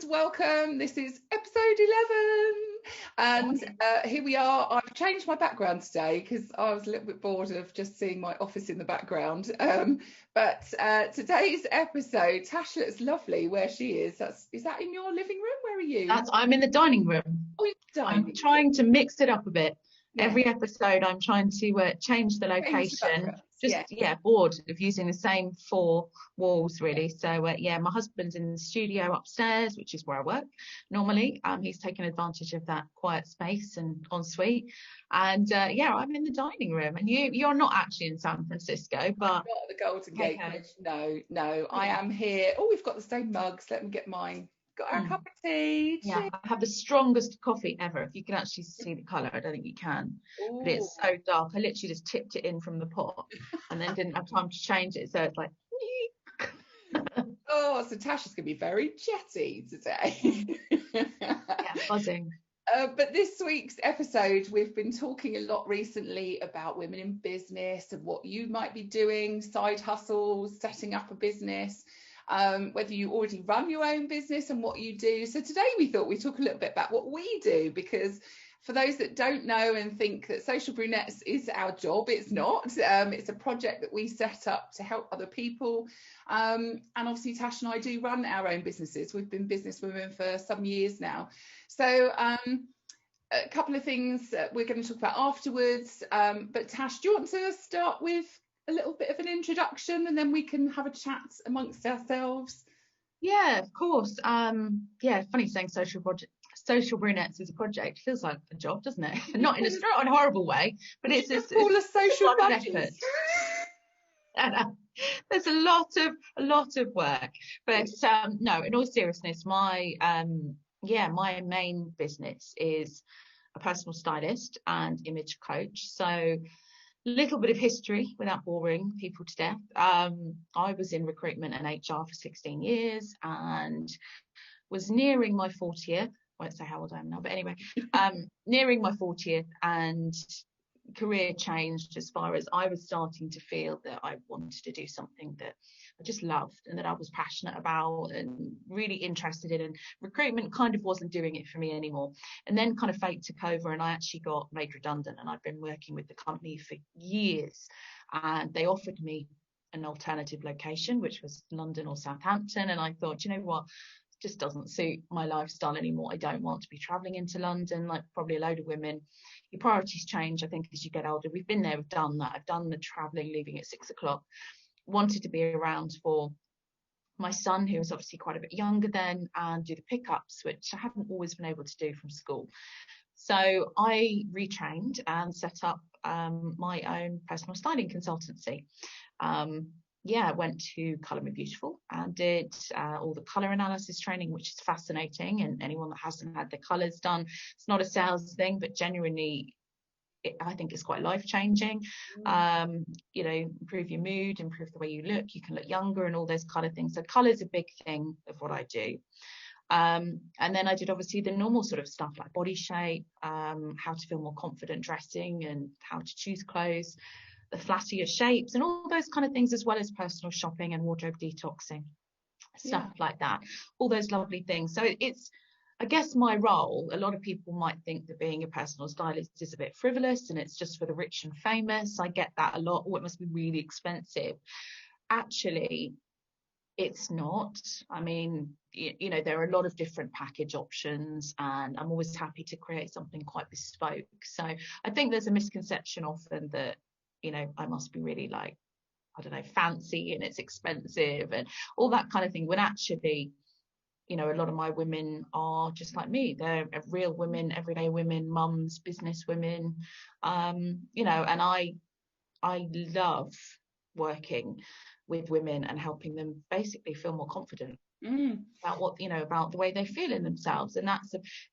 and welcome. This is episode 11 and here we are. I've changed my background today because I was a little bit bored of just seeing my office in the background. But today's episode, Tash looks lovely where she is. Is that in your living room? Where are you? I'm in the dining room. Oh, you're dining. I'm trying to mix it up a bit. Yeah. Every episode I'm trying to change the location. Bored of using the same four walls really. So my husband's in the studio upstairs, which is where I work normally. He's taken advantage of that quiet space and ensuite. And I'm in the dining room. And you're not actually in San Francisco, but not at the Golden Gate Bridge. No, I am here. Oh, we've got the same mugs. Let me get mine. Got our cup of tea. Yeah, I have the strongest coffee ever. If you can actually see the colour, I don't think you can. Ooh. But it's so dark. I literally just tipped it in from the pot and then didn't have time to change it. So it's like, oh, so Tash is going to be very jetty today. Yeah, buzzing. But this week's episode, we've been talking a lot recently about women in business and what you might be doing, side hustles, setting up a business. Whether you already run your own business and what you do. So today we thought we'd talk a little bit about what we do, because for those that don't know and think that Social Brunettes is our job, it's not. It's a project that we set up to help other people. And obviously Tash and I do run our own businesses. We've been business women for some years now. So a couple of things we're going to talk about afterwards. But Tash, do you want to start with a little bit of an introduction and then we can have a chat amongst ourselves? Yeah, of course. Funny saying Social Brunettes is a project. Feels like a job, doesn't it? Not in a horrible way, but it's a social effort. There's a lot of work, but no, in all seriousness, my main business is a personal stylist and image coach. So little bit of history without boring people to death. I was in recruitment and HR for 16 years and was nearing my 40th. I won't say how old I am now, but anyway, nearing my 40th, and career changed as far as I was starting to feel that I wanted to do something that I just loved and that I was passionate about and really interested in, and recruitment kind of wasn't doing it for me anymore. And then kind of fate took over and I actually got made redundant, and I'd been working with the company for years, and they offered me an alternative location, which was London or Southampton, and I thought, you know what, just doesn't suit my lifestyle anymore. I don't want to be traveling into London like probably a load of women. Your priorities change, I think, as you get older. We've been there, we've done that. I've done the traveling, leaving at 6 o'clock. Wanted to be around for my son, who was obviously quite a bit younger then, and do the pickups, which I haven't always been able to do from school. So I retrained and set up my own personal styling consultancy. Went to Colour Me Beautiful and did all the colour analysis training, which is fascinating. And anyone that hasn't had their colours done, it's not a sales thing, but genuinely, I think it's quite life-changing. Improve your mood, improve the way you look. You can look younger and all those kind of things. So colour's a big thing of what I do. And then I did obviously the normal sort of stuff like body shape, how to feel more confident dressing and how to choose clothes, the flattier shapes and all those kind of things, as well as personal shopping and wardrobe detoxing, stuff like that, all those lovely things. So it's, I guess my role, a lot of people might think that being a personal stylist is a bit frivolous and it's just for the rich and famous. I get that a lot. Oh, it must be really expensive. Actually, it's not. I mean, there are a lot of different package options, and I'm always happy to create something quite bespoke. So I think there's a misconception often that I must be really like, I don't know, fancy and it's expensive and all that kind of thing, when actually, a lot of my women are just like me. They're real women, everyday women, mums, business women, and I love working with women and helping them basically feel more confident about about the way they feel in themselves. And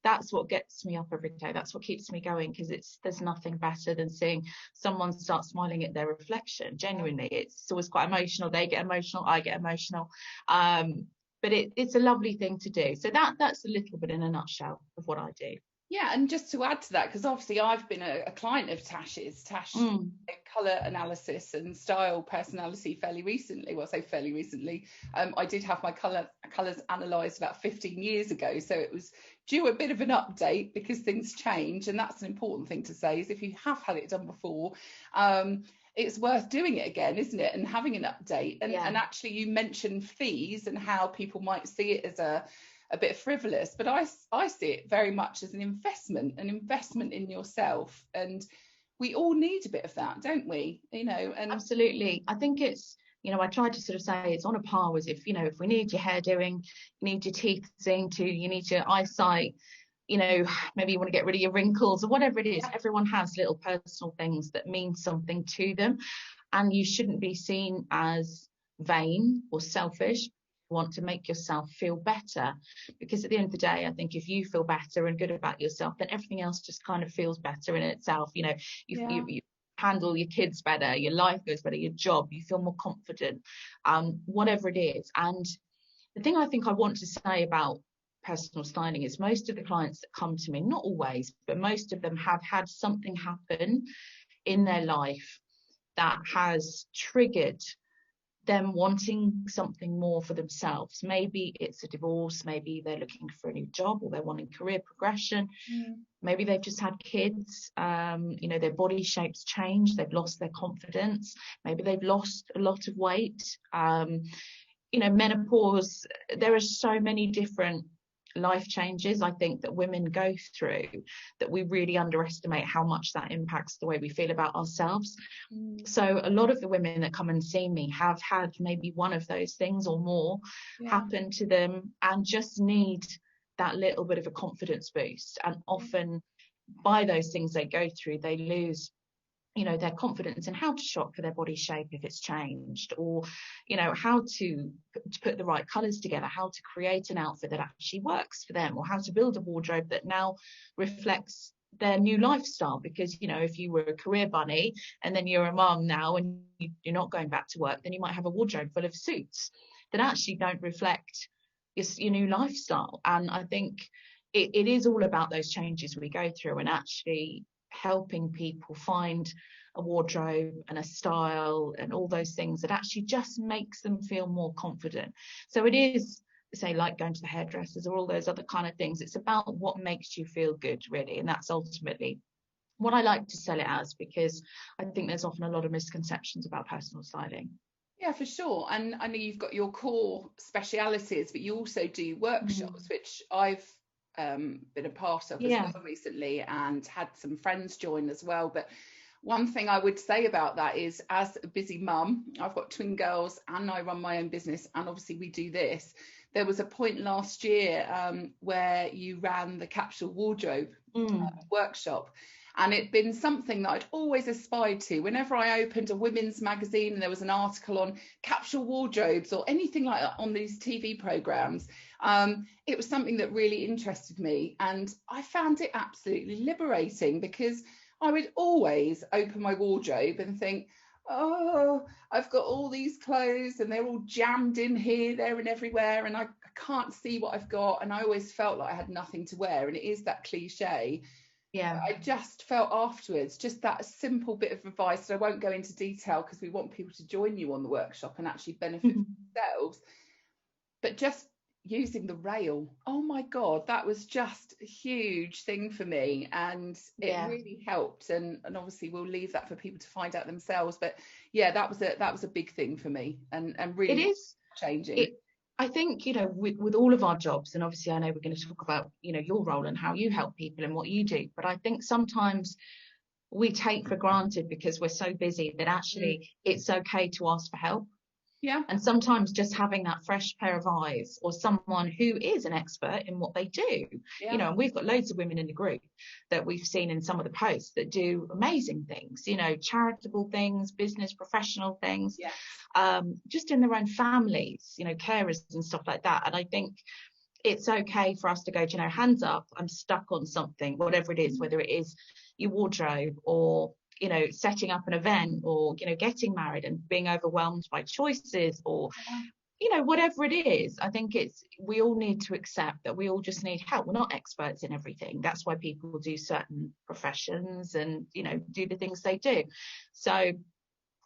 that's what gets me up every day. That's what keeps me going, because there's nothing better than seeing someone start smiling at their reflection. Genuinely, it's always quite emotional. They get emotional, I get emotional, but it's a lovely thing to do. So that's a little bit in a nutshell of what I do. Yeah, and just to add to that, because obviously I've been a client of Tash's. Tash colour analysis and style personality fairly recently. Well, I say fairly recently. I did have my colours analysed about 15 years ago, so it was due a bit of an update because things change, and that's an important thing to say. Is if you have had it done before, it's worth doing it again, isn't it? And having an update. And actually, you mentioned fees and how people might see it as a bit frivolous, but I see it very much as an investment in yourself, and we all need a bit of that, don't we? And absolutely. I think it's, I try to sort of say it's on a par with if we need your hair doing, you need your teeth seeing to, you need your eyesight, maybe you want to get rid of your wrinkles or whatever it is. Everyone has little personal things that mean something to them, and you shouldn't be seen as vain or selfish. Want to make yourself feel better, because at the end of the day, I think if you feel better and good about yourself, then everything else just kind of feels better in itself. You handle your kids better, your life goes better, your job, you feel more confident, whatever it is. And the thing I think I want to say about personal styling is most of the clients that come to me, not always, but most of them have had something happen in their life that has triggered them wanting something more for themselves. Maybe it's a divorce, maybe they're looking for a new job, or they're wanting career progression. Maybe they've just had kids, their body shapes change, they've lost their confidence, maybe they've lost a lot of weight, menopause. There are so many different life changes, I think, that women go through, that we really underestimate how much that impacts the way we feel about ourselves. So a lot of the women that come and see me have had maybe one of those things or more happen to them, and just need that little bit of a confidence boost. And often by those things they go through, they lose their confidence in how to shop for their body shape if it's changed, or how to put the right colors together, how to create an outfit that actually works for them, or how to build a wardrobe that now reflects their new lifestyle. Because if you were a career bunny and then you're a mum now and you're not going back to work, then you might have a wardrobe full of suits that actually don't reflect your new lifestyle. And I think it is all about those changes we go through, and actually helping people find a wardrobe and a style and all those things that actually just makes them feel more confident. So it is, say, like going to the hairdressers or all those other kind of things. It's about what makes you feel good, really, and that's ultimately what I like to sell it as, because I think there's often a lot of misconceptions about personal styling. Yeah, for sure. And I know you've got your core specialities, but you also do workshops, which I've been a part of as well recently, and had some friends join as well. But one thing I would say about that is, as a busy mum, I've got twin girls and I run my own business, and obviously we do this. There was a point last year where you ran the capsule wardrobe workshop, and it'd been something that I'd always aspired to. Whenever I opened a women's magazine and there was an article on capsule wardrobes or anything like that on these TV programs, it was something that really interested me. And I found it absolutely liberating, because I would always open my wardrobe and think, oh, I've got all these clothes and they're all jammed in here, there and everywhere, and I can't see what I've got. And I always felt like I had nothing to wear. And it is that cliche. Yeah, I just felt afterwards, just that simple bit of advice, and I won't go into detail because we want people to join you on the workshop and actually benefit from themselves, but just using the rail, oh my God, that was just a huge thing for me, and it really helped. And obviously we'll leave that for people to find out themselves, but yeah, that was a big thing for me, and really it is changing. I think, with all of our jobs, and obviously I know we're going to talk about, your role and how you help people and what you do, but I think sometimes we take for granted, because we're so busy, that actually it's okay to ask for help. Yeah. And sometimes just having that fresh pair of eyes, or someone who is an expert in what they do, and we've got loads of women in the group that we've seen in some of the posts that do amazing things, charitable things, business, professional things, just in their own families, carers and stuff like that. And I think it's okay for us to go, hands up, I'm stuck on something, whatever it is, whether it is your wardrobe, or setting up an event, or getting married and being overwhelmed by choices, or you know, whatever it is, I think we all need to accept that we all just need help. We're not experts in everything. That's why people do certain professions and, you know, do the things they do. So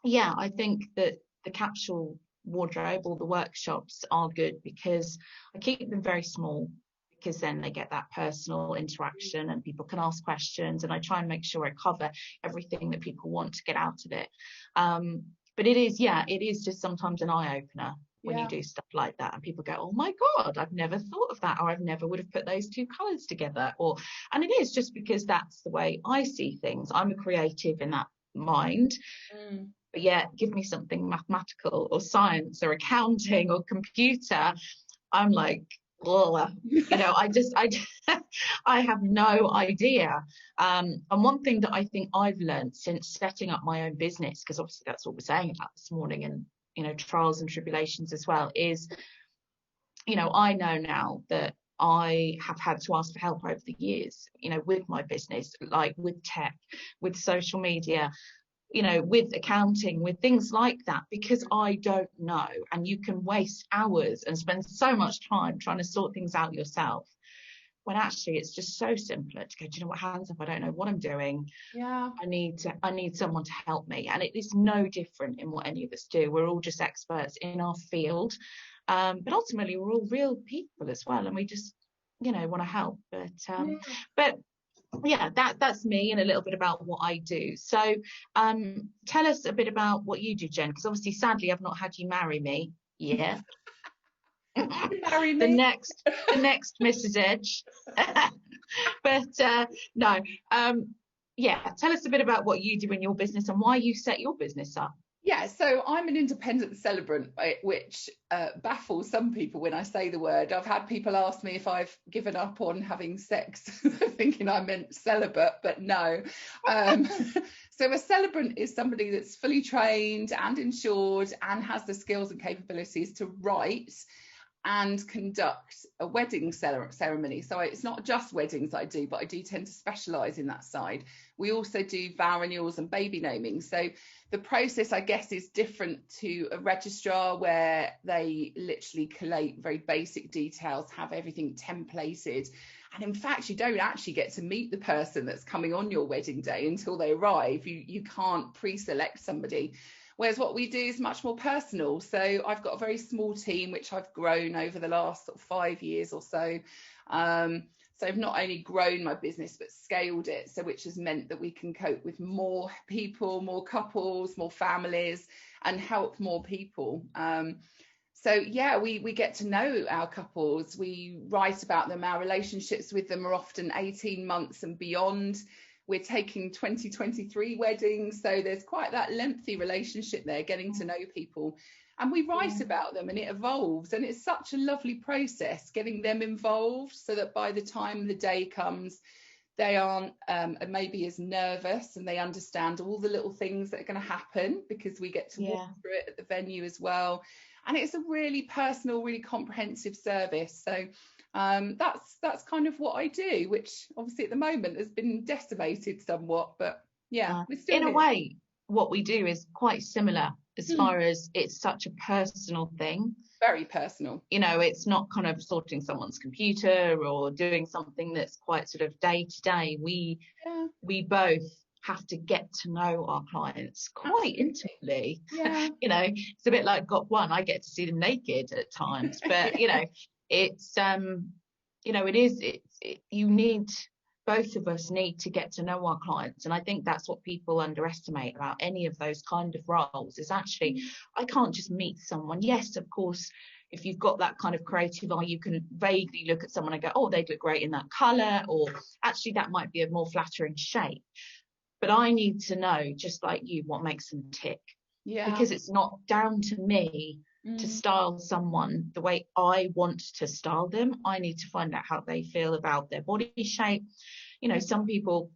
yeah, I think that the capsule wardrobe or the workshops are good because I keep them very small, because then they get that personal interaction and people can ask questions, and I try and make sure I cover everything that people want to get out of it. But it is just sometimes an eye-opener when you do stuff like that, and people go, oh my God, I've never thought of that, or I've never would have put those two colours together. And it is just because that's the way I see things. I'm a creative in that mind. But yeah, give me something mathematical or science or accounting or computer, I'm like, oh, you know, I have no idea. And one thing that I think I've learned since setting up my own business, because obviously that's what we're saying about this morning, and, you know, trials and tribulations as well, is, you know, I know now that I have had to ask for help over the years, you know, with my business, like with tech, with social media, you know, with accounting, with things like that, because I don't know. And you can waste hours and spend so much time trying to sort things out yourself, when actually it's just so simpler to go, do you know what, hands up, I don't know what I'm doing. Yeah. I need someone to help me. And it is no different in what any of us do. We're all just experts in our field. But ultimately we're all real people as well. And we just, you know, want to help. But yeah, that's me and a little bit about what I do. So tell us a bit about what you do, Jen, because obviously sadly I've not had you marry me yet. Marry me. the next Mrs. Edge. But no, yeah, tell us a bit about what you do in your business and why you set your business up. Yeah, so I'm an independent celebrant, which baffles some people when I say the word. I've had people ask me if I've given up on having sex, thinking I meant celibate, but no. So a celebrant is somebody that's fully trained and insured and has the skills and capabilities to write and conduct a wedding ceremony. So it's not just weddings I do, but I do tend to specialise in that side. We also do vow renewals and baby naming. So the process, I guess, is different to a registrar, where they literally collate very basic details, have everything templated. And in fact, you don't actually get to meet the person that's coming on your wedding day until they arrive. You can't pre-select somebody. Whereas what we do is much more personal. So I've got a very small team, which I've grown over the last sort of 5 years or so. So I've not only grown my business, but scaled it. So which has meant that we can cope with more people, more couples, more families, and help more people. So yeah, we get to know our couples. We write about them. Our relationships with them are often 18 months and beyond. We're taking 2023 weddings, so there's quite that lengthy relationship there, getting to know people, and we write about them, and it evolves, and it's such a lovely process getting them involved, so that by the time the day comes, they aren't maybe as nervous, and they understand all the little things that are going to happen, because we get to walk through it at the venue as well. And it's a really personal, really comprehensive service. So that's kind of what I do, which obviously at the moment has been decimated somewhat, but yeah, we're still in here. A way, what we do is quite similar, as far as it's such a personal thing. Very personal. You know, it's not kind of sorting someone's computer or doing something that's quite sort of day to day. We both have to get to know our clients quite intimately. Yeah. You know, it's a bit like Got One. I get to see them naked at times, but you know, it's you know, you need, both of us need to get to know our clients. And I think that's what people underestimate about any of those kind of roles, is actually, I can't just meet someone. Yes, of course, if you've got that kind of creative eye, you can vaguely look at someone and go, oh, they'd look great in that colour, or actually that might be a more flattering shape. But I need to know, just like you, what makes them tick. Yeah. Because it's not down to me to style someone the way I want to style them. I need to find out how they feel about their body shape. You know, some people,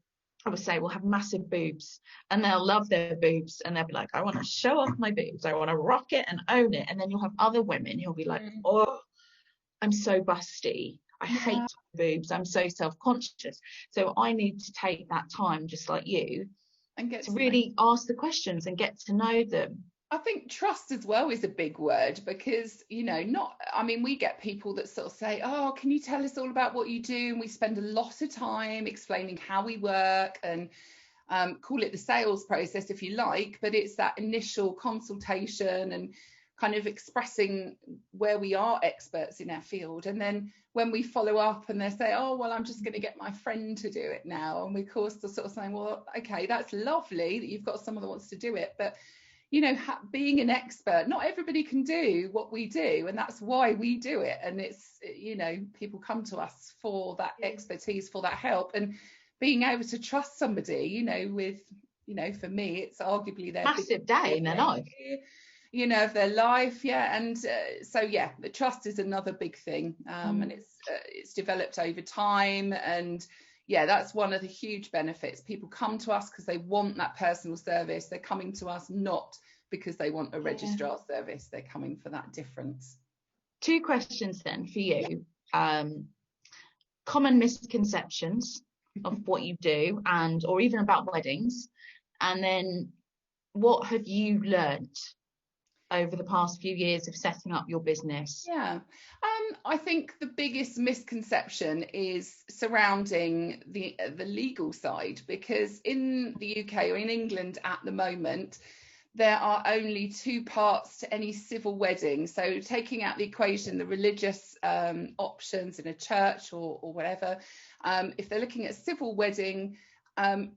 I would say, will have massive boobs, and they'll love their boobs, and they'll be like, I want to show off my boobs, I want to rock it and own it. And then you'll have other women who'll be like, oh, I'm so busty, I hate boobs, I'm so self-conscious. So I need to take that time, just like you, and get to really ask the questions and get to know them. I think trust as well is a big word, because, we get people that sort of say, oh, can you tell us all about what you do? And we spend a lot of time explaining how we work, and call it the sales process if you like, but it's that initial consultation and kind of expressing where we are experts in our field. And then when we follow up and they say, oh, well, I'm just going to get my friend to do it now. And we, of course, are sort of saying, well, okay, that's lovely that you've got someone that wants to do it. But, being an expert, not everybody can do what we do. And that's why we do it. And it's, people come to us for that expertise, for that help. And being able to trust somebody, with, for me, it's arguably their massive day in their life. Of their life. And the trust is another big thing, and it's developed over time. And that's one of the huge benefits. People come to us because they want that personal service. They're coming to us not because they want a registrar service. They're coming for that difference. 2 questions then for you. Common misconceptions of what you do, or even about weddings, and then what have you learnt over the past few years of setting up your business? I think the biggest misconception is surrounding the legal side, because in the UK or in England at the moment, there are only 2 parts to any civil wedding. So taking out the equation, the religious options in a church or whatever, if they're looking at a civil wedding,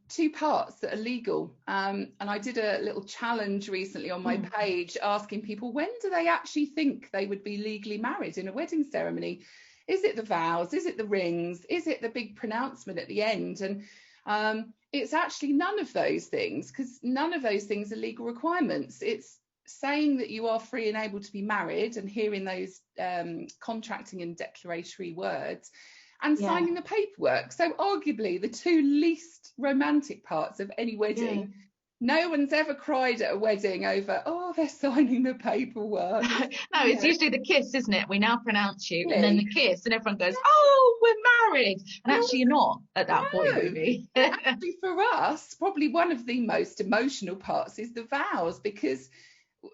2 parts that are legal. And I did a little challenge recently on my page asking people, when do they actually think they would be legally married in a wedding ceremony? Is it the vows? Is it the rings? Is it the big pronouncement at the end? And it's actually none of those things, because none of those things are legal requirements. It's saying that you are free and able to be married and hearing those contracting and declaratory words, and signing the paperwork. So arguably the 2 least romantic parts of any wedding. No one's ever cried at a wedding over, oh, they're signing the paperwork. No, it's usually the kiss, isn't it? We now pronounce you, and then the kiss, and everyone goes, oh, we're married. And actually you're not at that point, really. Actually, for us, probably one of the most emotional parts is the vows, because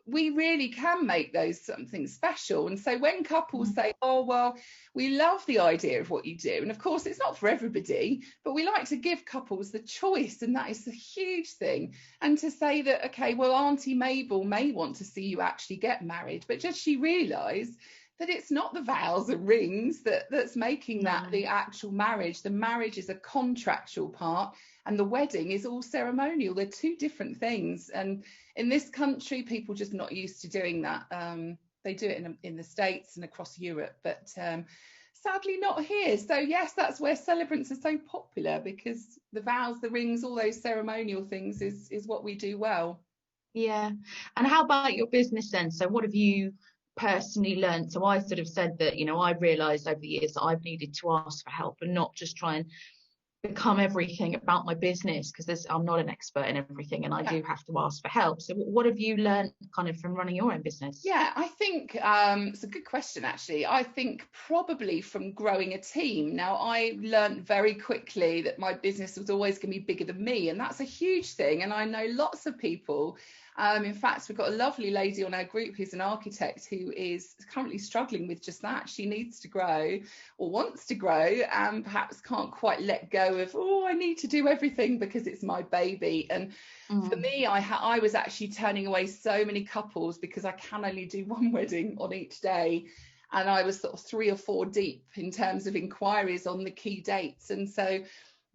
we really can make those something special. And so when couples say, oh, well, we love the idea of what you do, and of course it's not for everybody, but we like to give couples the choice, and that is a huge thing. And to say that, okay, well, Auntie Mabel may want to see you actually get married, but does she realise that it's not the vows and rings that's making that the actual marriage? The marriage is a contractual part, and the wedding is all ceremonial. They're 2 different things. And in this country, people just not used to doing that. They do it in the States and across Europe, but sadly not here. So yes, that's where celebrants are so popular, because the vows, the rings, all those ceremonial things is what we do well. Yeah. And how about your business then? So what have you personally learned? So I sort of said that, I've realised over the years that I've needed to ask for help and not just try and become everything about my business, because I'm not an expert in everything, and I do have to ask for help. So what have you learned kind of from running your own business? I think it's a good question, actually. I think probably from growing a team. Now, I learned very quickly that my business was always going to be bigger than me, and that's a huge thing. And I know lots of people. In fact, we've got a lovely lady on our group who's an architect who is currently struggling with just that. She needs to grow, or wants to grow, and perhaps can't quite let go of, I need to do everything because it's my baby. And for me, I was actually turning away so many couples because I can only do 1 wedding on each day. And I was sort of 3 or 4 deep in terms of inquiries on the key dates. And so it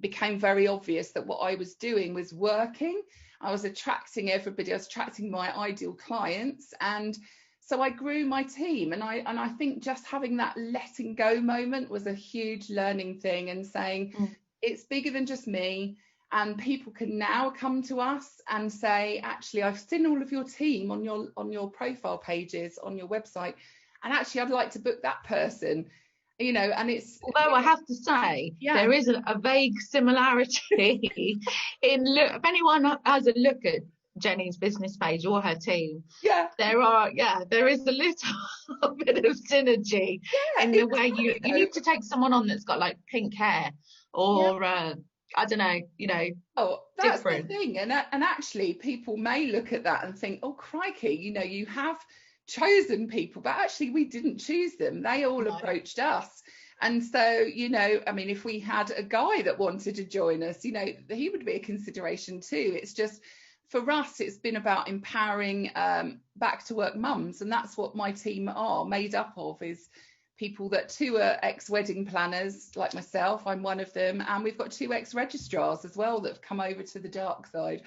became very obvious that what I was doing was working. I was attracting everybody. I was attracting my ideal clients. And so I grew my team. And I think just having that letting go moment was a huge learning thing, and saying it's bigger than just me. And people can now come to us and say, actually, I've seen all of your team on your profile pages, on your website, and actually I'd like to book that person. And it's, although I have to say, there is a vague similarity in look. If anyone has a look at Jenny's business page or her team, there is a little bit of synergy in the way you need to take someone on that's got like pink hair, or I don't know, Oh, that's the different. thing. And actually, people may look at that and think, oh, crikey, you have chosen people, but actually we didn't choose them. They all No. approached us. And so, I mean, if we had a guy that wanted to join us, he would be a consideration too. It's just, for us, it's been about empowering back to work mums. And that's what my team are made up of, is people that 2 are ex-wedding planners like myself. I'm one of them, and we've got 2 ex-registrars as well that have come over to the dark side.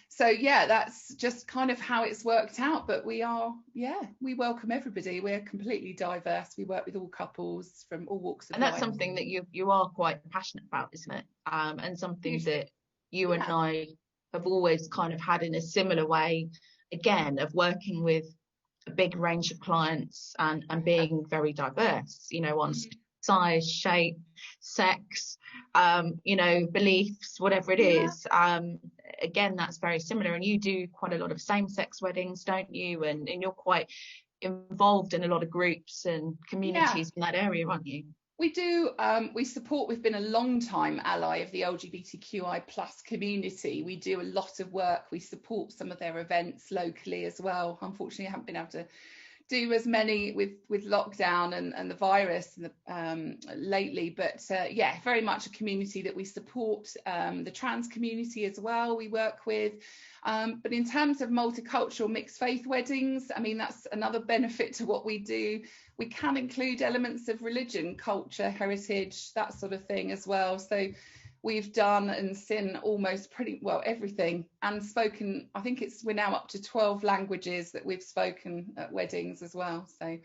So yeah, that's just kind of how it's worked out. But we welcome everybody. We're completely diverse. We work with all couples from all walks of life. And that's something that you are quite passionate about, isn't it? And something that you and I have always kind of had in a similar way, again, of working with a big range of clients and being very diverse, on size, shape, sex, beliefs, whatever it is. Again, that's very similar. And you do quite a lot of same-sex weddings, don't you? And you're quite involved in a lot of groups and communities in that area, aren't you? We do. We've been a long time ally of the LGBTQI plus community. We do a lot of work. We support some of their events locally as well. Unfortunately, I haven't been able to do as many with lockdown and the virus lately, but very much a community that we support. The trans community as well we work with. But in terms of multicultural mixed faith weddings, I mean, that's another benefit to what we do. We can include elements of religion, culture, heritage, that sort of thing as well. So we've done and seen almost pretty well everything, and spoken, I think we're now up to 12 languages that we've spoken at weddings as well. So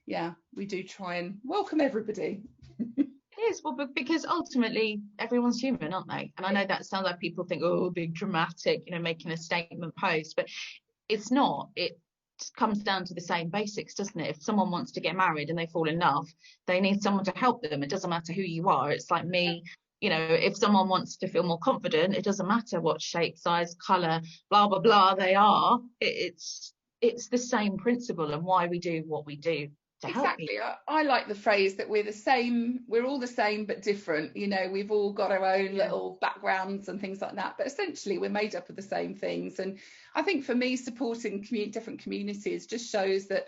yeah, we do try and welcome everybody. It is, well, but because ultimately everyone's human, aren't they? And I know that sounds like people think, oh, big dramatic, making a statement post, but it's not. It comes down to the same basics, doesn't it? If someone wants to get married and they fall in love, they need someone to help them. It doesn't matter who you are. It's like me, if someone wants to feel more confident, it doesn't matter what shape, size, colour, blah, blah, blah they are. It's the same principle and why we do what we do. Exactly. I like the phrase that we're the same, we're all the same but different. We've all got our own little backgrounds and things like that, but essentially we're made up of the same things. And I think for me, supporting different communities just shows that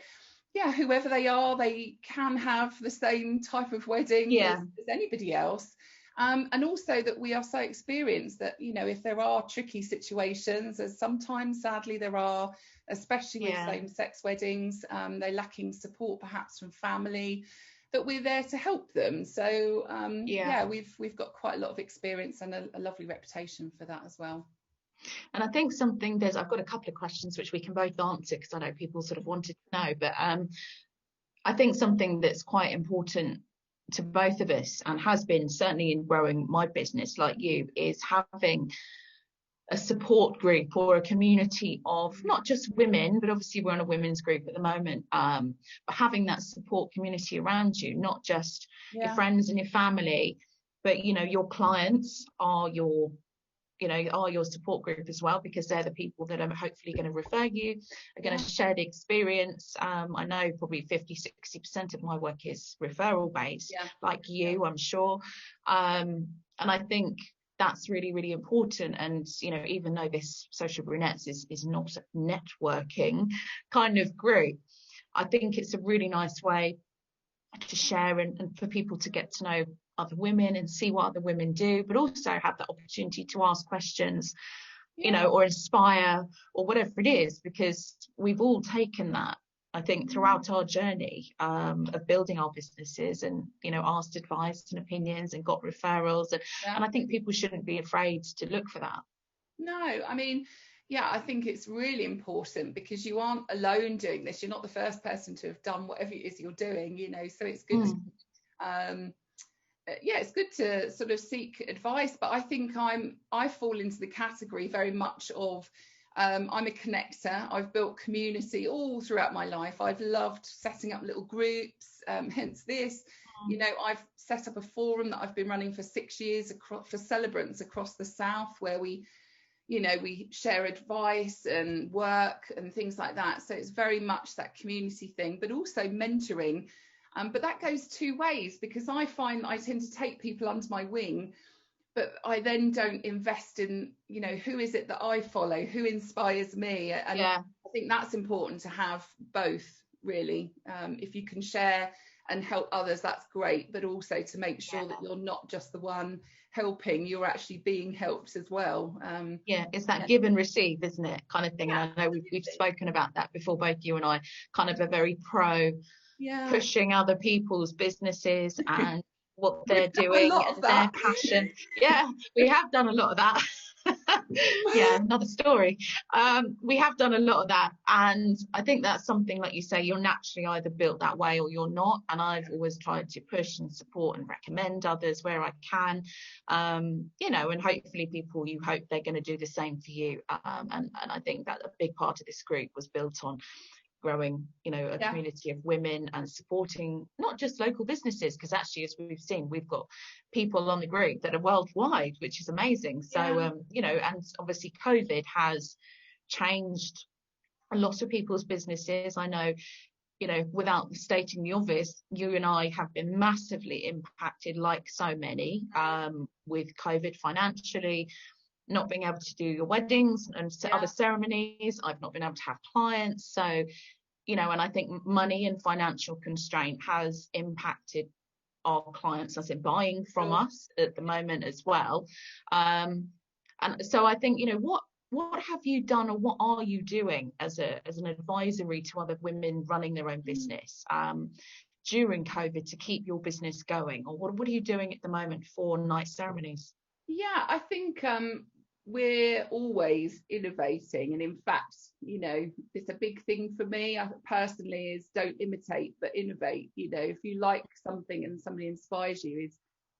whoever they are, they can have the same type of wedding as anybody else. And also that we are so experienced that, if there are tricky situations, as sometimes sadly there are, especially with same-sex weddings, they're lacking support perhaps from family, that we're there to help them. So we've got quite a lot of experience and a lovely reputation for that as well. And I think I've got a couple of questions which we can both answer, because I know people sort of wanted to know, but I think something that's quite important to both of us, and has been certainly in growing my business like you, is having a support group or a community of not just women, but obviously we're in a women's group at the moment, but having that support community around you, not just your friends and your family, but your clients are your support group as well, because they're the people that are hopefully going to refer you, are going to share the experience. I know probably 50-60% of my work is referral based, like you, I'm sure. And I think that's really, really important. And, even though this Social Brunettes is not a networking kind of group, I think it's a really nice way to share and for people to get to know other women and see what other women do, but also have the opportunity to ask questions, or inspire, or whatever it is, because we've all taken that, I think, throughout our journey of building our businesses, and asked advice and opinions and got referrals, and I think people shouldn't be afraid to look for that. No, I mean, I think it's really important, because you aren't alone doing this. You're not the first person to have done whatever it is you're doing, so it's good it's good to sort of seek advice. But I think I fall into the category very much of I'm a connector. I've built community all throughout my life. I've loved setting up little groups, hence this. I've set up a forum that I've been running for 6 years for celebrants across the South, where we share advice and work and things like that. So it's very much that community thing, but also mentoring. But that goes two ways, because I find I tend to take people under my wing, but I then don't invest in, you know, who is it that I follow, who inspires me. And I think that's important to have both, really. If you can share and help others, that's great, but also to make sure that you're not just the one helping, you're actually being helped as well. It's that give and receive, isn't it, kind of thing. And I know we've spoken about that before, both you and I kind of are very pro pushing other people's businesses and what they're doing and their passion. We have done a lot of that. Another story. We have done a lot of that, and I think that's something, like you say, you're naturally either built that way or you're not, and I've always tried to push and support and recommend others where I can, you know, and hopefully people, you hope they're going to do the same for you, and I think that a big part of this group was built on growing, you know, a community of women and supporting not just local businesses, because actually, as we've seen, we've got people on the group that are worldwide, which is amazing. So you know, and obviously COVID has changed a lot of people's businesses. I know, you know, without stating the obvious, you and I have been massively impacted, like so many, with COVID financially, not being able to do your weddings and other ceremonies. I've not been able to have clients. So, you know, and I think money and financial constraint has impacted our clients, as in buying from us at the moment as well. And so I think, you know, what have you done, or what are you doing as an advisory to other women running their own business during COVID to keep your business going? Or what are you doing at the moment for night ceremonies? I think we're always innovating, and in fact, you know, it's a big thing for me personally is don't imitate but innovate. You know, if you like something and somebody inspires you,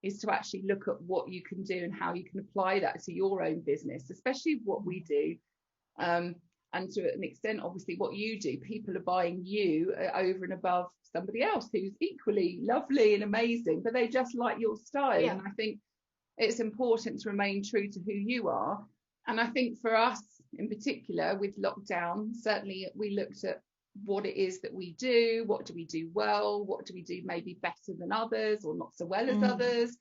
is to actually look at what you can do and how you can apply that to your own business, especially what we do, and to an extent obviously what you do. People are buying you over and above somebody else who's equally lovely and amazing, but they just like your style. And I think it's important to remain true to who you are. And I think for us in particular with lockdown, certainly we looked at what it is that we do, what do we do well, what do we do maybe better than others or not so well as others,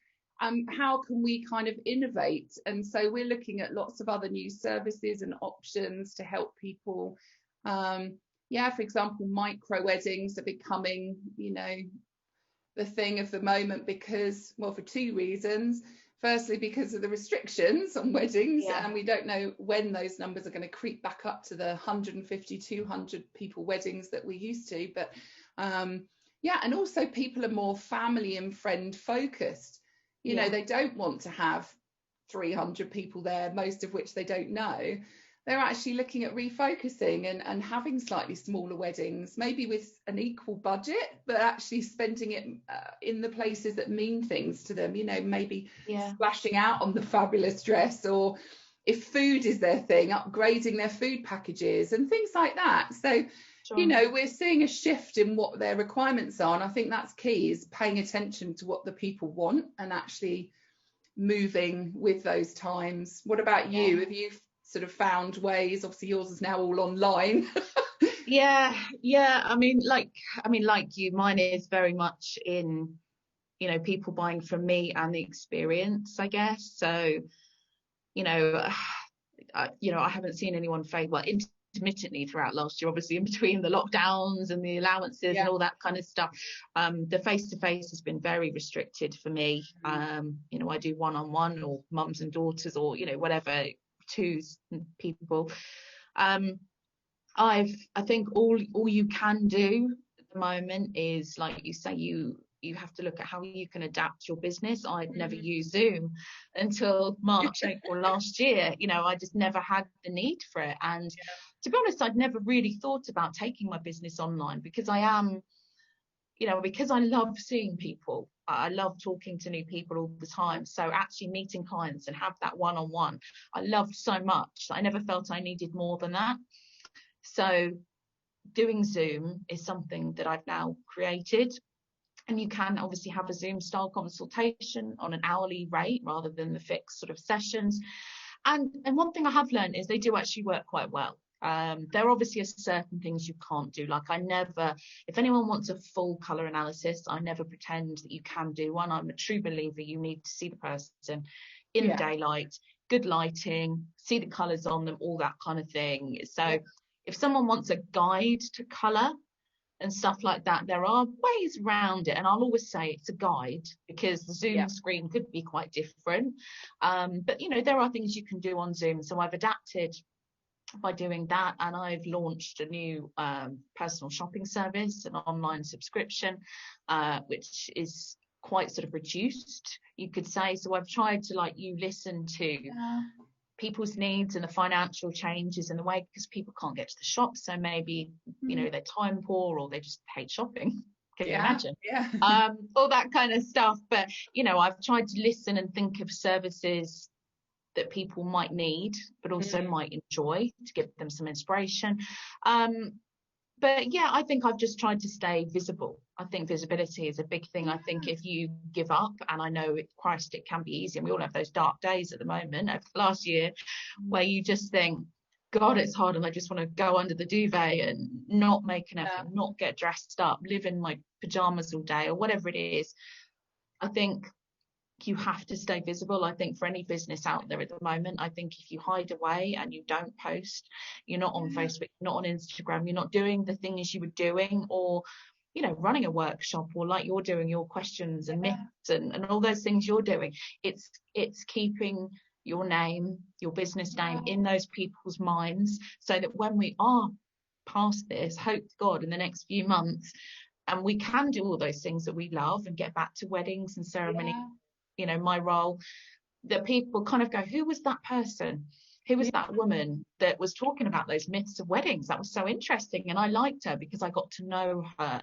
how can we kind of innovate. And so we're looking at lots of other new services and options to help people. For example, micro weddings are becoming, you know, the thing of the moment because, well, for two reasons. Firstly, because of the restrictions on weddings, and we don't know when those numbers are going to creep back up to the 150, 200 people weddings that we used to. But and also people are more family and friend focused. You know, they don't want to have 300 people there, most of which they don't know. They're actually looking at refocusing and having slightly smaller weddings, maybe with an equal budget, but actually spending it in the places that mean things to them, you know, maybe splashing out on the fabulous dress, or if food is their thing, upgrading their food packages and things like that. So, you know, we're seeing a shift in what their requirements are. And I think that's key, is paying attention to what the people want and actually moving with those times. What about you? Have you sort of found ways? Obviously yours is now all online. I mean like you, mine is very much in, you know, people buying from me and the experience, I guess. So, you know, I haven't seen anyone fail. Well, intermittently throughout last year, obviously in between the lockdowns and the allowances and all that kind of stuff, the face-to-face has been very restricted for me. You know, I do one-on-one or mums and daughters, or, you know, whatever, twos people. I think all you can do at the moment is, like you say, you have to look at how you can adapt your business. I'd never used Zoom until March, April last year. You know, I just never had the need for it. And to be honest, I'd never really thought about taking my business online, because I am, you know, because I love seeing people. I love talking to new people all the time. So actually meeting clients and have that one-on-one, I loved so much. I never felt I needed more than that. So doing Zoom is something that I've now created. And you can obviously have a Zoom style consultation on an hourly rate rather than the fixed sort of sessions. And one thing I have learned is they do actually work quite well. There obviously are certain things you can't do. Like if anyone wants a full colour analysis, I never pretend that you can do one. I'm a true believer you need to see the person, in the daylight, good lighting, see the colours on them, all that kind of thing. So if someone wants a guide to colour and stuff like that, there are ways around it, and I'll always say it's a guide, because the Zoom screen could be quite different, but you know, there are things you can do on Zoom. So I've adapted by doing that, and I've launched a new personal shopping service, an online subscription, which is quite sort of reduced, you could say. So I've tried to, like you, listen to people's needs and the financial changes in the way, because people can't get to the shop, so maybe you know, they're time poor, or they just hate shopping. Can you imagine? All that kind of stuff. But you know, I've tried to listen and think of services that people might need, but also might enjoy, to give them some inspiration. But yeah, I think I've just tried to stay visible. I think visibility is a big thing. I think if you give up, and I know, Christ, it can be easy, and we all have those dark days at the moment, over the last year, where you just think, God, it's hard, and I just want to go under the duvet and not make an effort, not get dressed up, live in my pajamas all day, or whatever it is. I think you have to stay visible. I think for any business out there at the moment, I think if you hide away and you don't post, you're not on Facebook, you're not on Instagram, you're not doing the things you were doing, or you know, running a workshop, or like you're doing your questions and myths and all those things you're doing, it's keeping your name, your business name, in those people's minds, so that when we are past this, hope to God, in the next few months, and we can do all those things that we love and get back to weddings and ceremony, you know, my role, that people kind of go, who was that person? Who was that woman that was talking about those myths of weddings? That was so interesting. And I liked her because I got to know her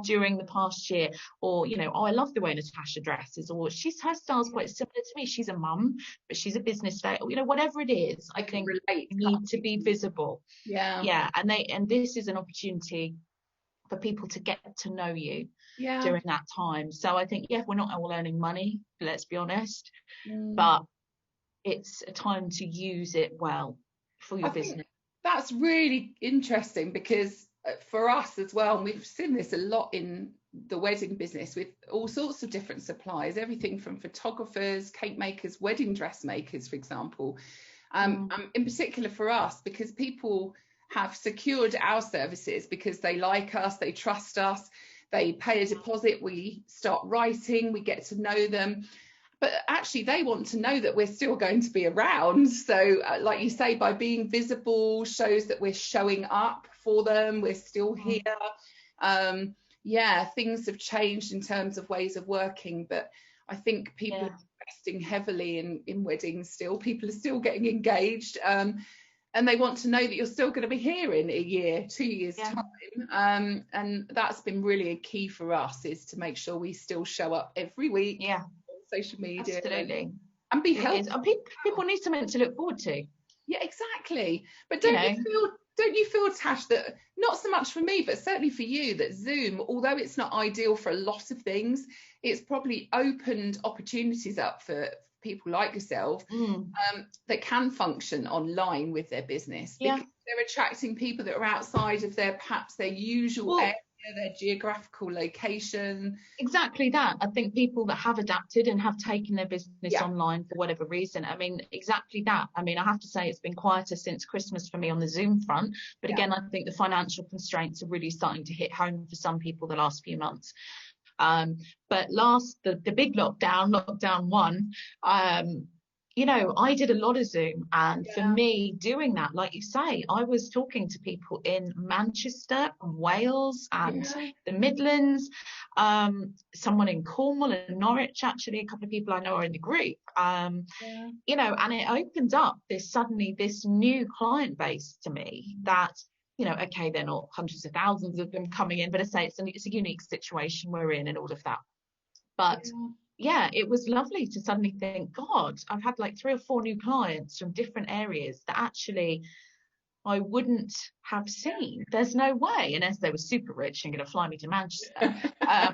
during the past year. Or, you know, oh, I love the way Natasha dresses, or her style's quite similar to me. She's a mum, but she's a business lady, or, you know, whatever it is, I think you need to be visible. Yeah. And this is an opportunity for people to get to know you during that time. So I think, we're not all earning money, let's be honest, but it's a time to use it well for your business. That's really interesting, because for us as well, and we've seen this a lot in the wedding business with all sorts of different suppliers, everything from photographers, cake makers, wedding dress makers, for example. In particular for us, because people have secured our services because they like us, they trust us, they pay a deposit, we start writing, we get to know them, but actually they want to know that we're still going to be around. So like you say, by being visible shows that we're showing up for them, we're still here. Things have changed in terms of ways of working, but I think people are investing heavily in weddings still. People are still getting engaged, and they want to know that you're still going to be here in a year, 2 years time. And that's been really a key for us, is to make sure we still show up every week on social media. Absolutely. And be helpful. People need something to look forward to. Yeah, exactly. But don't you feel, Tash, that not so much for me, but certainly for you, that Zoom, although it's not ideal for a lot of things, it's probably opened opportunities up for people like yourself that can function online with their business, because they're attracting people that are outside of perhaps their usual area, their geographical location. Exactly that. I think people that have adapted and have taken their business online for whatever reason, I mean, exactly that. I mean, I have to say it's been quieter since Christmas for me on the Zoom front, but again, I think the financial constraints are really starting to hit home for some people the last few months. But the big lockdown one, you know, I did a lot of Zoom, and for me doing that, like you say, I was talking to people in Manchester and Wales and the Midlands, someone in Cornwall and Norwich, actually, a couple of people I know are in the group, you know, and it opened up this new client base to me that, you know, okay, they're not hundreds of thousands of them coming in, but I say it's a unique situation we're in and all of that. But it was lovely to suddenly think, God, I've had like 3 or 4 new clients from different areas that actually I wouldn't have seen. There's no way, unless they were super rich and going to fly me to Manchester,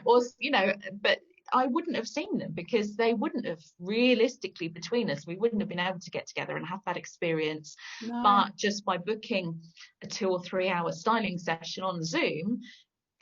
or, you know, but I wouldn't have seen them, because they wouldn't have, realistically, between us, we wouldn't have been able to get together and have that experience. But just by booking a 2 or 3 hour styling session on Zoom,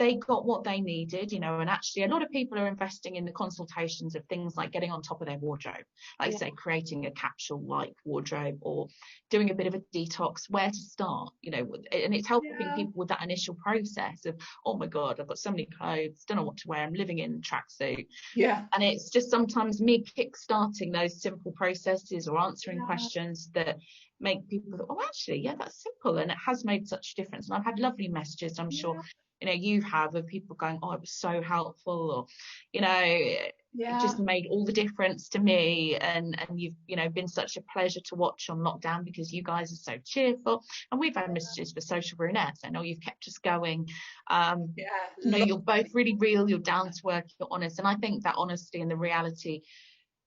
they got what they needed, and actually a lot of people are investing in the consultations of things like getting on top of their wardrobe, like say creating a capsule like wardrobe, or doing a bit of a detox, where to start, and it's helping people with that initial process of, oh my God, I've got so many clothes, don't know what to wear, I'm living in tracksuit. And it's just sometimes me kick-starting those simple processes or answering questions that make people think, oh, actually, that's simple, and it has made such a difference. And I've had lovely messages, I'm sure you have, of people going, oh, it was so helpful, or it just made all the difference to me, and you've been such a pleasure to watch on lockdown, because you guys are so cheerful. And we've had messages for Social Brunettes, I know you've kept us going. You're both really real, you're down to earth, you're honest, and I think that honesty and the reality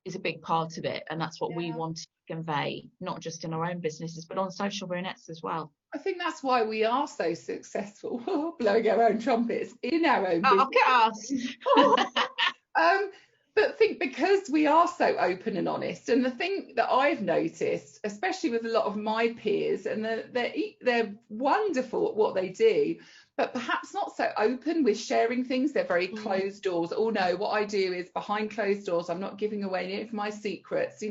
is a big part of it, and that's what we want to convey, not just in our own businesses but on Social Brunettes as well. I think that's why we are so successful, blowing our own trumpets in our own business. But I think because we are so open and honest, and the thing that I've noticed, especially with a lot of my peers, and they're wonderful at what they do, but perhaps not so open with sharing things. They're very closed doors. Oh no, what I do is behind closed doors. I'm not giving away any of my secrets,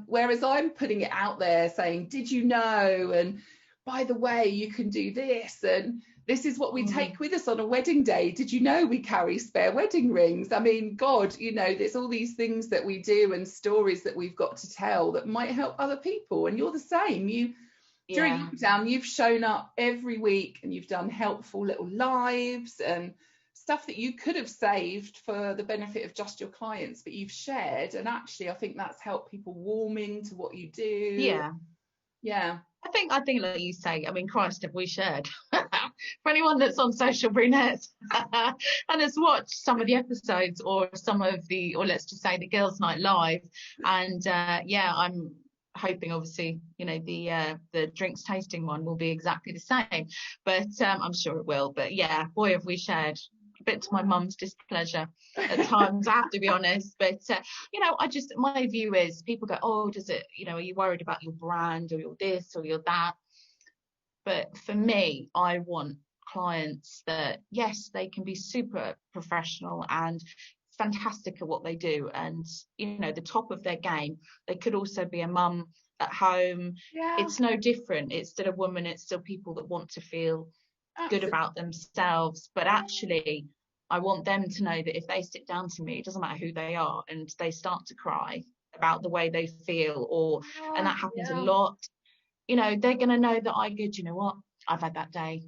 whereas I'm putting it out there saying, did you know? And by the way, you can do this, and this is what we take with us on a wedding day. Did you know we carry spare wedding rings? I mean, God, there's all these things that we do and stories that we've got to tell that might help other people. And you're the same. During lockdown, you've shown up every week, and you've done helpful little lives and stuff that you could have saved for the benefit of just your clients, but you've shared. And actually, I think that's helped people warm into what you do. I think like you say, I mean, Christ, have we shared? For anyone that's on Social Brunettes and has watched some of the episodes, or let's just say the Girls' Night Live, and I'm hoping, obviously, the drinks tasting one will be exactly the same, but I'm sure it will. But boy, have we shared, a bit to my mum's displeasure at times, I have to be honest. But my view is, people go, oh, does it, are you worried about your brand, or your this or your that? But for me, I want clients that, yes, they can be super professional and fantastic at what they do, and the top of their game. They could also be a mum at home. It's no different. It's still a woman. It's still people that want to feel good about themselves. But actually, I want them to know that if they sit down to me, it doesn't matter who they are, and they start to cry about the way they feel, and that happens a lot, they're going to know that I go, do you know what, I've had that day.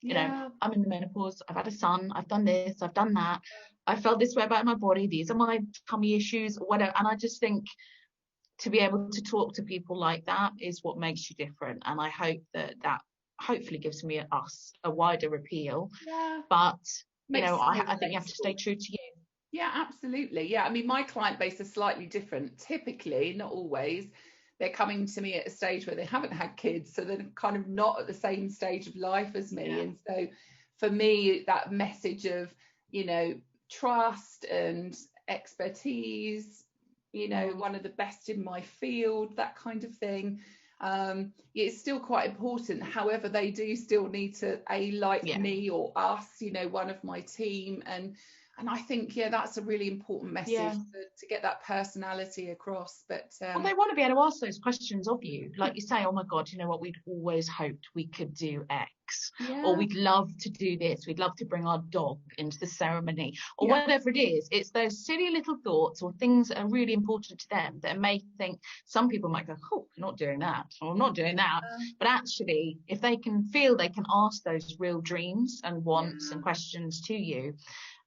I'm in the menopause, I've had a son, I've done this, I've done that, I felt this way about my body, these are my tummy issues, or whatever. And I just think to be able to talk to people like that is what makes you different. And I hope that hopefully gives us a wider appeal. But I think you have to stay true to you. Absolutely. I mean, my client base is slightly different, typically, not always. They're coming to me at a stage where they haven't had kids, so they're kind of not at the same stage of life as me. And so for me, that message of trust and expertise, one of the best in my field, that kind of thing, it's still quite important. However, they do still need to like me or us, one of my team, and I think that's a really important message to get that personality across. But well, they want to be able to ask those questions of you, like you say, oh my God, you know what, we'd always hoped we could do X, or we'd love to do this, we'd love to bring our dog into the ceremony, or whatever it is. It's those silly little thoughts or things that are really important to them that may think, some people might go, oh, I'm not doing that, or I'm not doing that. But actually, if they can feel they can ask those real dreams and wants and questions to you,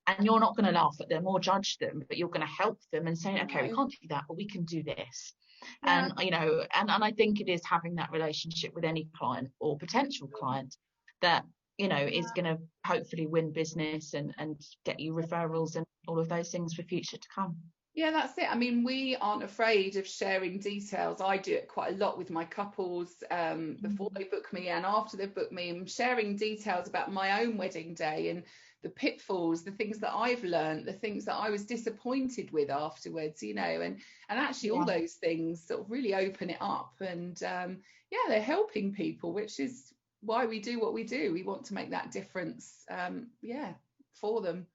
and you're not going to laugh at them or judge them, but you're going to help them and say, okay, we can't do that, but we can do this. And and I think it is having that relationship with any client or potential client that is going to hopefully win business and get you referrals and all of those things for future to come. That's it. I mean, we aren't afraid of sharing details. I do it quite a lot with my couples before they book me and after they've booked me. I'm sharing details about my own wedding day and the pitfalls, the things that I've learned, the things that I was disappointed with afterwards, and actually all those things sort of really open it up, and they're helping people, which is why we do what we do. We want to make that difference, for them.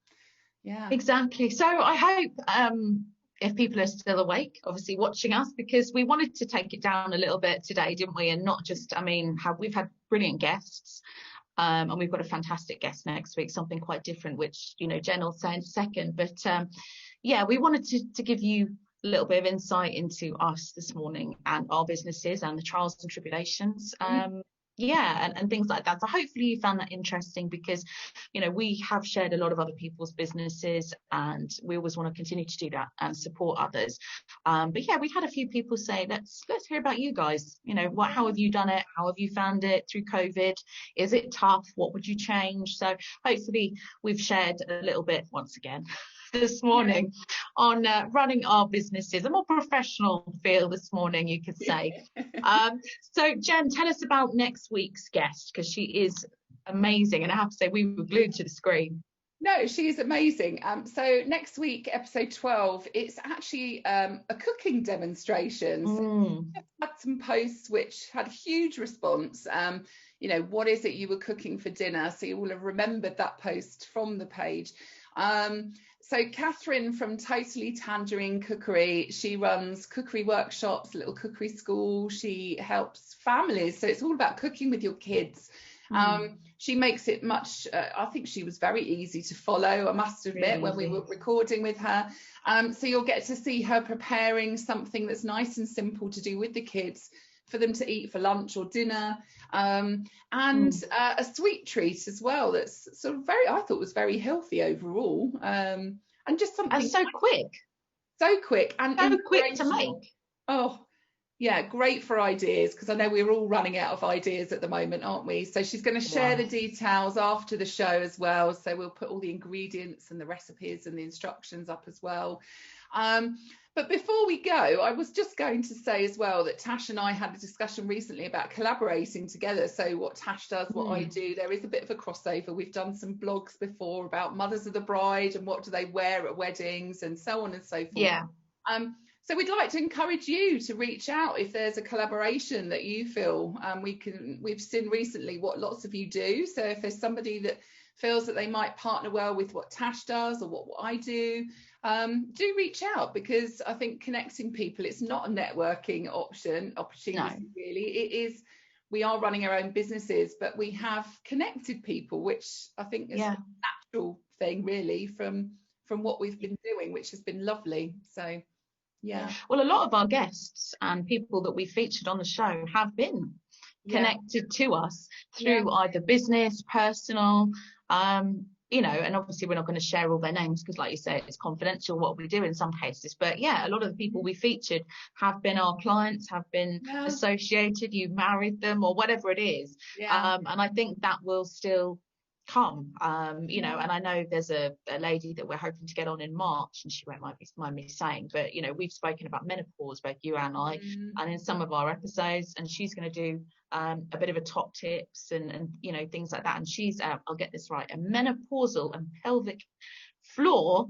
Yeah, exactly. So I hope if people are still awake, obviously watching us, because we wanted to take it down a little bit today, didn't we? And not just, we've had brilliant guests. And we've got a fantastic guest next week, something quite different, which, Jen will say in a second. But we wanted to give you a little bit of insight into us this morning and our businesses and the trials and tribulations. And things like that. So hopefully you found that interesting, because we have shared a lot of other people's businesses, and we always want to continue to do that and support others. We've had a few people say, let's hear about you guys. How have you done it? How have you found it through COVID? Is it tough? What would you change? So hopefully we've shared a little bit once again this morning on running our businesses, a more professional feel this morning, you could say. So Jen, tell us about next week's guest, because she is amazing, and I have to say we were glued to the screen. No, she's amazing. So next week, episode 12, it's actually a cooking demonstration. I've had some posts which had a huge response. What is it you were cooking for dinner? So you will have remembered that post from the page. So Catherine from Totally Tangerine Cookery, she runs cookery workshops, little cookery school. She helps families. So it's all about cooking with your kids. She makes it much, I think she was very easy to follow, I must admit, when we were recording with her. So you'll get to see her preparing something that's nice and simple to do with the kids, for them to eat for lunch or dinner, and a sweet treat as well that's sort of I thought was very healthy overall, and just something. And so quick and so quick to make. Oh yeah, great for ideas, because I know we're all running out of ideas at the moment, aren't we? So she's going to share the details after the show as well, so we'll put all the ingredients and the recipes and the instructions up as well. But before we go, I was just going to say as well that Tash and I had a discussion recently about collaborating together. So what Tash does, what I do, there is a bit of a crossover. We've done some blogs before about mothers of the bride and what do they wear at weddings and so on and so forth. Yeah. So we'd like to encourage you to reach out if there's a collaboration that you feel we've seen recently what lots of you do. So if there's somebody that feels that they might partner well with what Tash does or what I do reach out, because I think connecting people, it's not a networking opportunity. No. Really, it is. We are running our own businesses, but we have connected people, which I think is a natural thing really from what we've been doing, which has been lovely. So yeah. Well, a lot of our guests and people that we featured on the show have been connected to us through either business, personal, and obviously we're not going to share all their names because, like you say, it's confidential what we do in some cases. But a lot of the people we featured have been our clients, have been associated, you married them or whatever it is. And I think that will still come, and I know there's a lady that we're hoping to get on in March, and she won't mind me saying, but we've spoken about menopause, both you and I, and in some of our episodes, and she's going to do a bit of a top tips and things like that, and she's I'll get this right, a menopausal and pelvic floor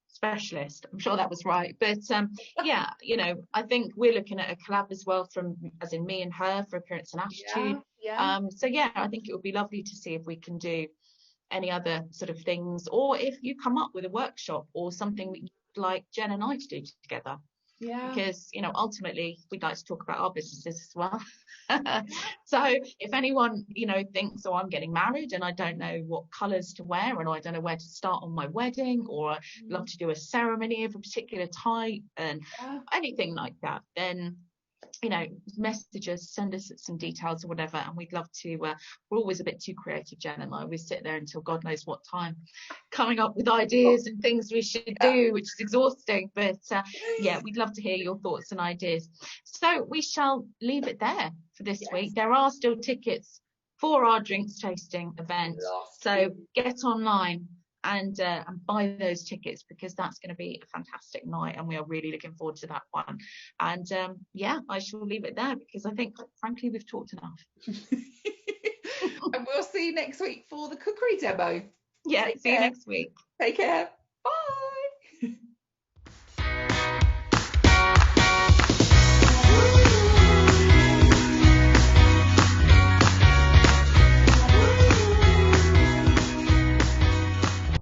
specialist. I'm sure that was right, but I think we're looking at a collab as well, as in me and her, for Appearance and Attitude. I think it would be lovely to see if we can do any other sort of things, or if you come up with a workshop or something that you'd like Jen and I to do together. Because ultimately we'd like to talk about our businesses as well. So if anyone thinks, I'm getting married and I don't know what colours to wear, and I don't know where to start on my wedding, or I'd love to do a ceremony of a particular type and anything like that, then message us, send us some details or whatever, and we'd love to. We're always a bit too creative, Jen and I. We sit there until God knows what time, coming up with ideas and things we should do, which is exhausting. But we'd love to hear your thoughts and ideas. So we shall leave it there for this week. There are still tickets for our drinks tasting event, so get online and buy those tickets, because that's going to be a fantastic night, and we are really looking forward to that one. And I shall leave it there, because I think, frankly, we've talked enough. And we'll see you next week for the cookery demo. See you next week. Take care.